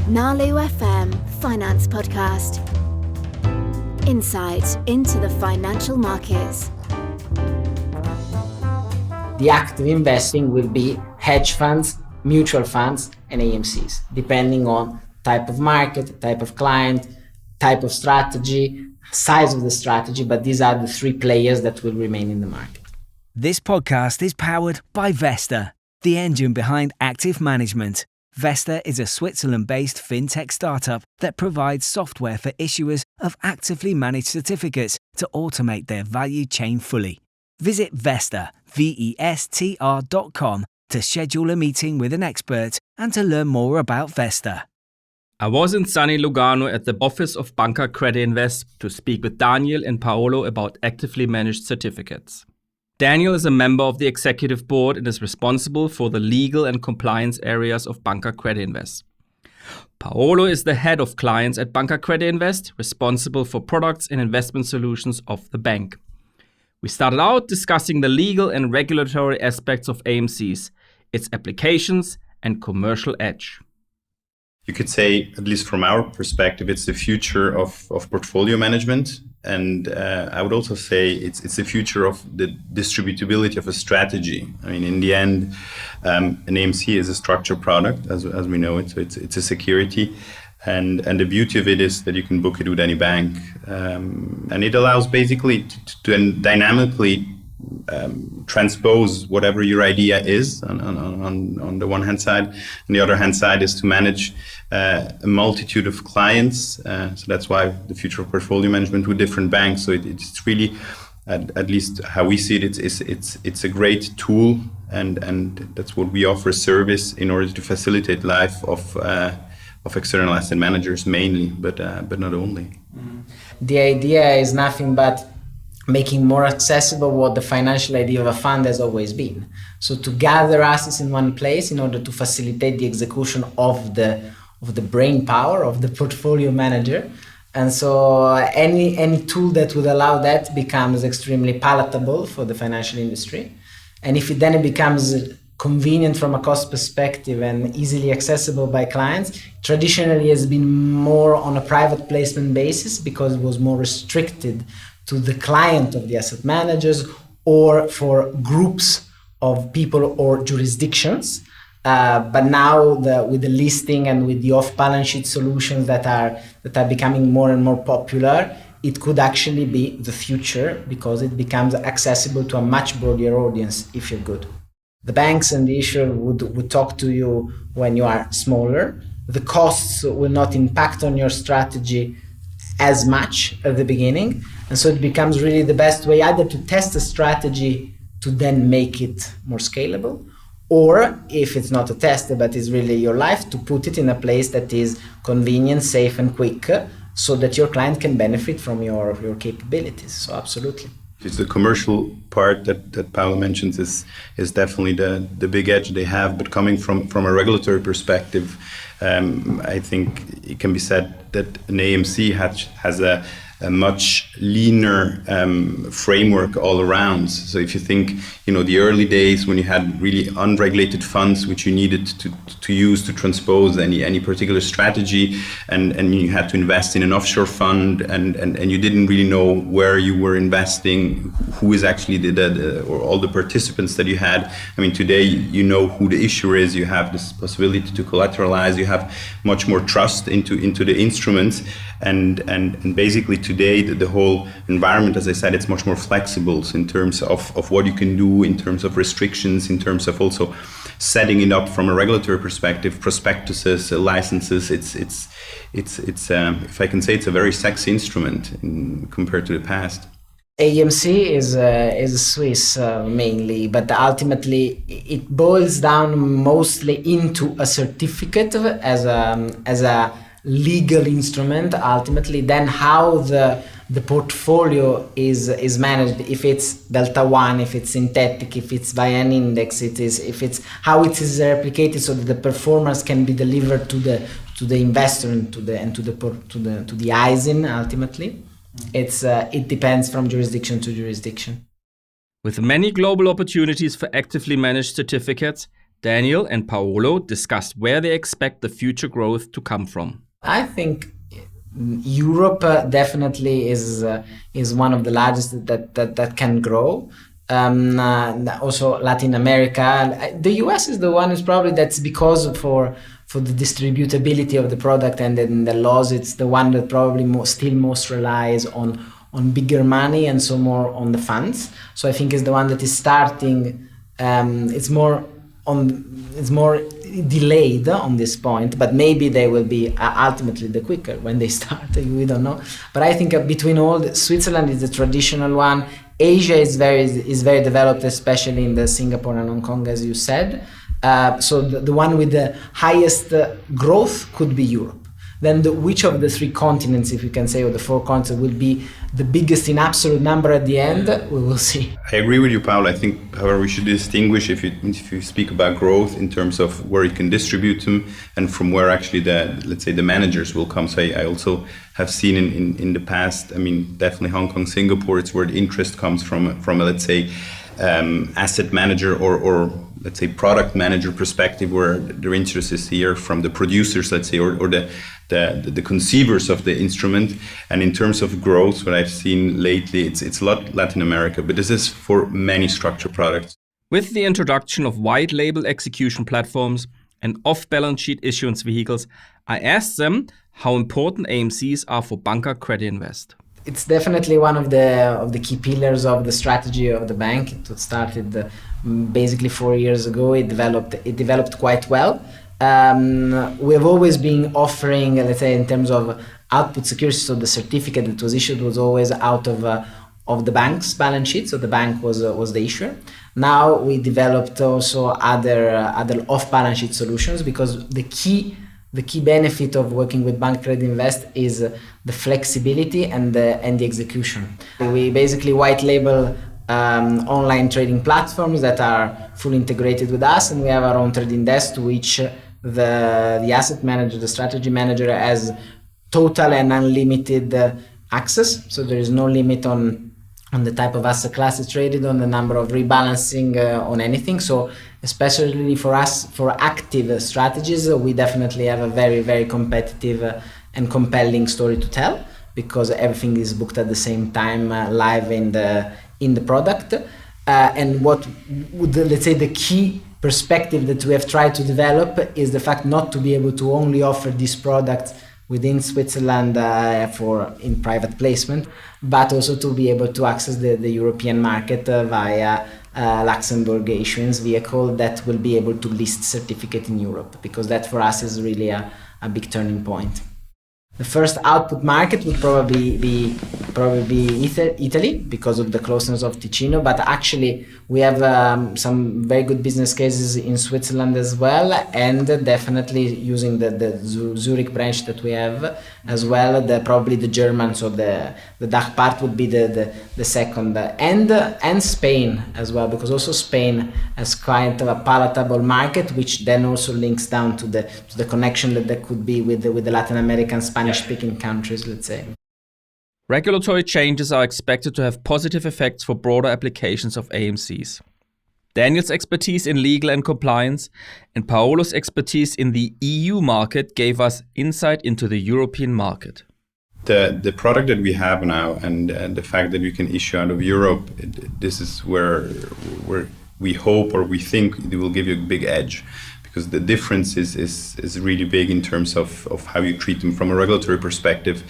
Nalu FM Finance Podcast. Insight into the financial markets. The active investing will be hedge funds, mutual funds, and AMCs, depending on type of market, type of client, type of strategy, size of the strategy, but these are the three players that will remain in the market. This podcast is powered by Vesta, the engine behind active management. Vesta is a Switzerland-based fintech startup that provides software for issuers of actively managed certificates to automate their value chain fully. Visit Vesta, VESTR.com to schedule a meeting with an expert and to learn more about Vesta. I was in sunny Lugano at the office of Banca Credinvest to speak with Daniel and Paolo about actively managed certificates. Daniel is a member of the executive board and is responsible for the legal and compliance areas of Banca Credinvest. Paolo is the head of clients at Banca Credinvest, responsible for products and investment solutions of the bank. We started out discussing the legal and regulatory aspects of AMCs, its applications and commercial edge. You could say, at least from our perspective, it's the future of portfolio management. And I would also say it's the future of the distributability of a strategy. I mean, in the end, an AMC is a structured product, as we know it. So it's a security. And the beauty of it is that you can book it with any bank. And it allows basically to dynamically transpose whatever your idea is on the one hand side. On the other hand side is to manage a multitude of clients. So that's why the future of portfolio management with different banks. So it's really, at least how we see it, it's a great tool, and that's what we offer service in order to facilitate life of external asset managers mainly, but not only. The idea is nothing but making more accessible what the financial idea of a fund has always been. So to gather assets in one place in order to facilitate the execution of the brain power of the portfolio manager. And so any tool that would allow that becomes extremely palatable for the financial industry. And if it becomes convenient from a cost perspective and easily accessible by clients, traditionally has been more on a private placement basis because it was more restricted to the client of the asset managers or for groups of people or jurisdictions. But now with the listing and with the off-balance sheet solutions that are becoming more and more popular, it could actually be the future because it becomes accessible to a much broader audience if you're good. The banks and the issuer would talk to you when you are smaller. The costs will not impact on your strategy as much at the beginning. And so it becomes really the best way either to test a strategy to then make it more scalable, or if it's not a test, but is really your life, to put it in a place that is convenient, safe and quick so that your client can benefit from your capabilities. So absolutely. It's the commercial part that Paolo mentions is definitely the big edge they have, but coming from a regulatory perspective, I think it can be said that an AMC has a much leaner framework all around. So if you think, the early days when you had really unregulated funds which you needed to use to transpose any particular strategy, and you had to invest in an offshore fund, and you didn't really know where you were investing, who is actually or all the participants that you had. I mean, today you know who the issuer is, you have this possibility to collateralize, you have much more trust into the instruments, and basically today the whole environment, as I said, it's much more flexible in terms of what you can do, in terms of restrictions, in terms of also setting it up from a regulatory perspective, prospectuses, licenses. It's if I can say, it's a very sexy instrument compared to the past. AMC is Swiss mainly, but ultimately it boils down mostly into a certificate as a legal instrument ultimately. Then how the portfolio is managed, if it's Delta One, if it's synthetic, if it's via an index, if it's how it is replicated so that the performance can be delivered to the investor and to the ISIN ultimately. It depends from jurisdiction to jurisdiction. With many global opportunities for actively managed certificates, Daniel and Paolo discussed where they expect the future growth to come from. I think Europe definitely is one of the largest that can grow. Also Latin America. The US is the one is probably that's because for the distributability of the product and then the laws, it's the one that probably still most relies on bigger money and so more on the funds. So I think is the one that is starting. It's more delayed on this point, but maybe they will be ultimately the quicker when they start. We don't know. But I think between all, Switzerland is the traditional one. Asia is very developed, especially in the Singapore and Hong Kong, as you said. So the one with the highest growth could be Europe. Then which of the three continents, if you can say, or the four continents, will be the biggest in absolute number at the end, we will see. I agree with you, Paolo. I think, however, we should distinguish if you speak about growth in terms of where you can distribute them and from where actually the managers will come. So I also have seen in the past, I mean, definitely Hong Kong, Singapore, it's where the interest comes from a let's say, asset manager or let's say product manager perspective, where their interest is here from the producers, let's say, or the conceivers of the instrument. And in terms of growth, what I've seen lately, it's a lot Latin America, but this is for many structured products. With the introduction of white label execution platforms and off-balance sheet issuance vehicles, I asked them how important AMCs are for Banca Credinvest. It's definitely one of the key pillars of the strategy of the bank. It started basically 4 years ago. It developed quite well. We have always been offering, let's say, in terms of output security. So the certificate that was issued was always out of the bank's balance sheet. So the bank was the issuer. Now we developed also other off-balance sheet solutions, because the key benefit of working with Banca Credinvest is the flexibility and the execution. We basically white label online trading platforms that are fully integrated with us, and we have our own trading desk to which the asset manager, the strategy manager, has total and unlimited access. So there is no limit on the type of asset classes traded, on the number of rebalancing, on anything. So especially for us, for active strategies, we definitely have a very, very competitive and compelling story to tell, because everything is booked at the same time, live in the product. And what would, let's say, the key perspective that we have tried to develop is the fact not to be able to only offer these products within Switzerland in private placement, but also to be able to access the European market via Luxembourg issuance vehicle that will be able to list certificate in Europe, because that for us is really a big turning point. The first output market would probably be Italy, because of the closeness of Ticino, but actually we have some very good business cases in Switzerland as well, and definitely using the Zurich branch that we have as well. Probably the German, so the DACH part would be the second, and Spain as well, because also Spain has quite a palatable market, which then also links down to the connection that there could be with the Latin American Spanish-speaking countries, let's say. Regulatory changes are expected to have positive effects for broader applications of AMCs. Daniel's expertise in legal and compliance and Paolo's expertise in the EU market gave us insight into the European market. The product that we have now and the fact that we can issue out of Europe, this is where we hope or we think it will give you a big edge, because the difference is really big in terms of how you treat them from a regulatory perspective.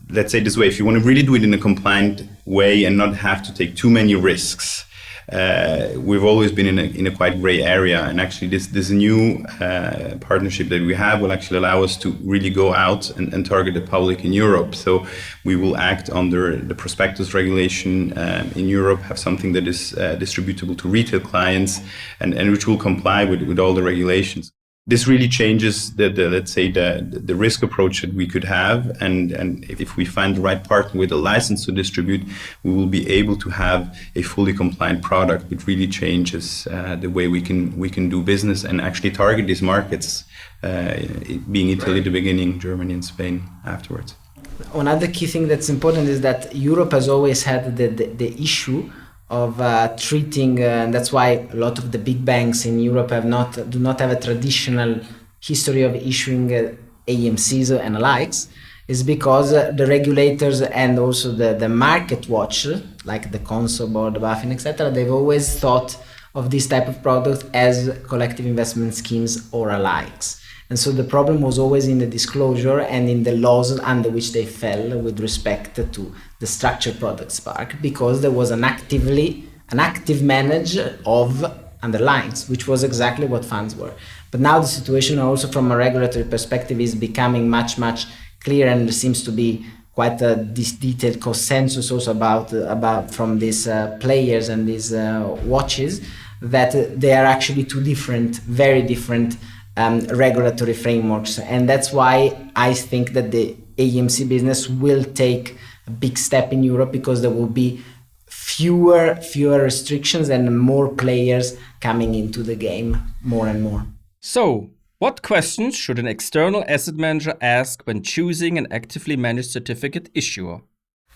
Let's say this way, if you want to really do it in a compliant way and not have to take too many risks, we've always been in a quite gray area, and actually this new partnership that we have will actually allow us to really go out and target the public in Europe. So we will act under the prospectus regulation in Europe, have something that is distributable to retail clients and which will comply with all the regulations. This really changes the risk approach that we could have, and if we find the right partner with a license to distribute, we will be able to have a fully compliant product, which really changes the way we can do business and actually target these markets, being Italy at the beginning, Germany and Spain afterwards. Another key thing that's important is that Europe has always had the issue treating, and that's why a lot of the big banks in Europe do not have a traditional history of issuing AMCs and likes, is because the regulators and also the market watch, like the Consob or the BaFin, etc., they've always thought of this type of product as collective investment schemes or alikes. And so the problem was always in the disclosure and in the laws under which they fell with respect to the structured products part, because there was an active manage of underlines, which was exactly what funds were. But now the situation also from a regulatory perspective is becoming much, much clearer, and there seems to be quite this detailed consensus also about from these players and these watches, that they are actually two very different regulatory frameworks. And that's why I think that the AMC business will take a big step in Europe, because there will be fewer restrictions and more players coming into the game more and more. So, what questions should an external asset manager ask when choosing an actively managed certificate issuer?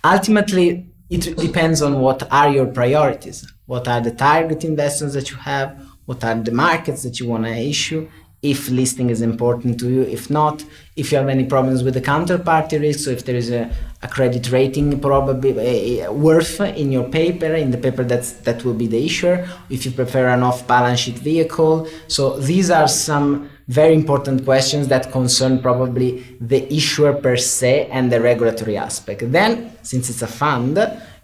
Ultimately, it depends on what are your priorities. What are the target investors that you have? What are the markets that you want to issue? If listing is important to you, if not, if you have any problems with the counterparty risk, so if there is a credit rating probably worth in your paper, in the paper that will be the issuer, if you prefer an off-balance sheet vehicle. So these are some very important questions that concern probably the issuer per se and the regulatory aspect. Then, since it's a fund,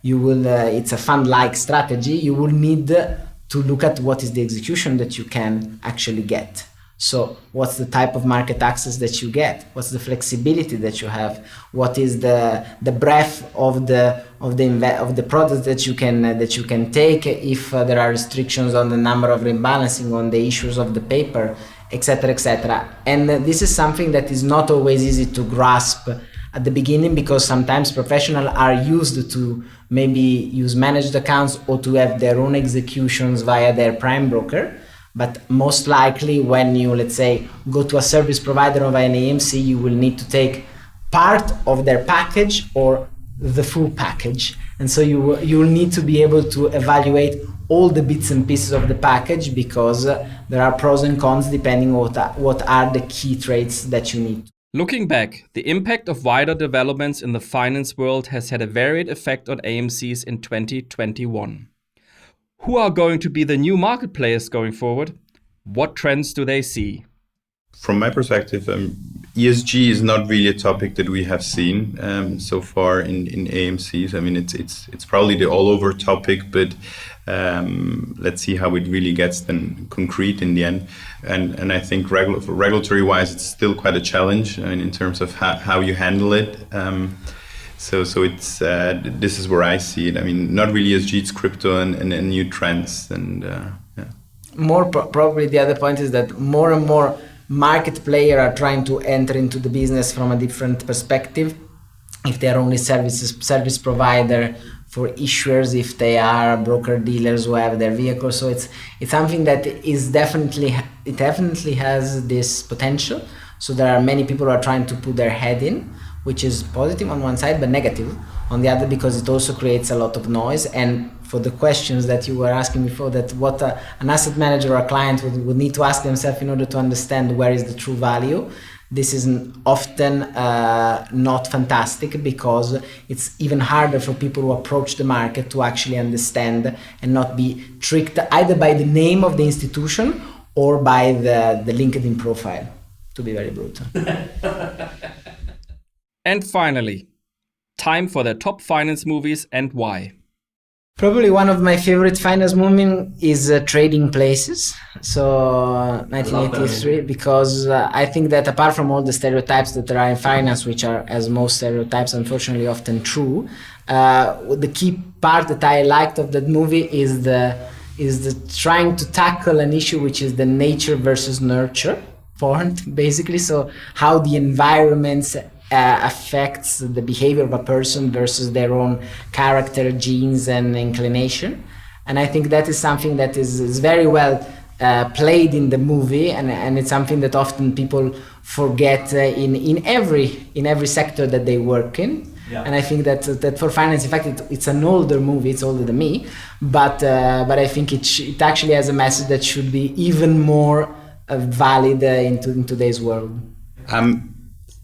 it's a fund-like strategy, you will need to look at what is the execution that you can actually get. So what's the type of market access that you get? What's the flexibility that you have? What is the breadth of the products that you can take if there are restrictions on the number of rebalancing on the issues of the paper, etc., etc. And this is something that is not always easy to grasp at the beginning, because sometimes professionals are used to maybe use managed accounts or to have their own executions via their prime broker. But most likely when you, let's say, go to a service provider of an AMC, you will need to take part of their package or the full package. And so you will need to be able to evaluate all the bits and pieces of the package, because there are pros and cons depending on what are the key traits that you need. Looking back, the impact of wider developments in the finance world has had a varied effect on AMCs in 2021. Who are going to be the new market players going forward? What trends do they see? From my perspective, ESG is not really a topic that we have seen so far in AMCs. I mean, it's probably the all-over topic, but let's see how it really gets then concrete in the end. And I think regulatory-wise, it's still quite a challenge in terms of how you handle it. So it's this is where I see it. I mean, not really ESG, it's crypto and new trends. And more probably the other point is that more and more market players are trying to enter into the business from a different perspective. If they are only service provider for issuers, if they are broker dealers who have their vehicles, so it's something that is definitely has this potential. So there are many people who are trying to put their head in, which is positive on one side, but negative on the other, because it also creates a lot of noise. And for the questions that you were asking before, that what an asset manager or a client would need to ask themselves in order to understand where is the true value, this is often not fantastic, because it's even harder for people who approach the market to actually understand and not be tricked either by the name of the institution or by the LinkedIn profile, to be very brutal. And finally, time for the top finance movies and why. Probably one of my favorite finance movies is Trading Places, so 1983, because I think that apart from all the stereotypes that there are in finance, which are, as most stereotypes, unfortunately often true, the key part that I liked of that movie is the trying to tackle an issue which is the nature versus nurture point, basically. So how the environments affects the behavior of a person versus their own character, genes, and inclination. And I think that is something that is very well played in the movie, and it's something that often people forget in every sector that they work in. Yeah. And I think that for finance, in fact, it's an older movie. It's older than me, but I think it actually has a message that should be even more valid in today's world. I'm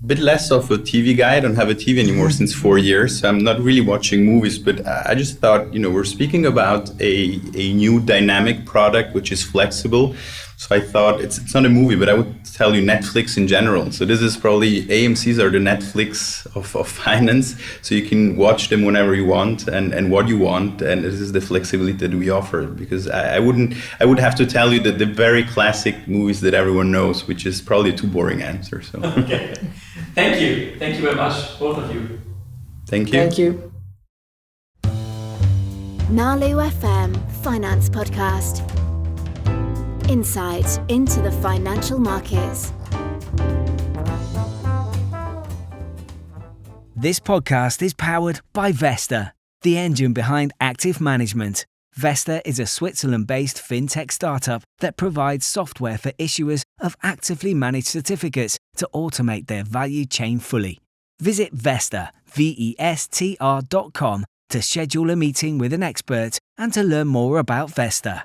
a bit less of a TV guy. I don't have a TV anymore since 4 years. So I'm not really watching movies, but I just thought, we're speaking about a new dynamic product which is flexible. So I thought it's not a movie, but I would tell you Netflix in general. So this is probably, AMCs are the Netflix of finance. So you can watch them whenever you want and what you want. And this is the flexibility that we offer. Because I would have to tell you that the very classic movies that everyone knows, which is probably a too boring answer. So. Okay. Thank you. Thank you very much, both of you. Thank you. Thank you. Nalu FM Finance Podcast. Insight into the financial markets. This podcast is powered by Vesta, the engine behind active management. Vesta is a Switzerland-based fintech startup that provides software for issuers of actively managed certificates to automate their value chain fully. Visit Vesta, VESTR.com to schedule a meeting with an expert and to learn more about Vesta.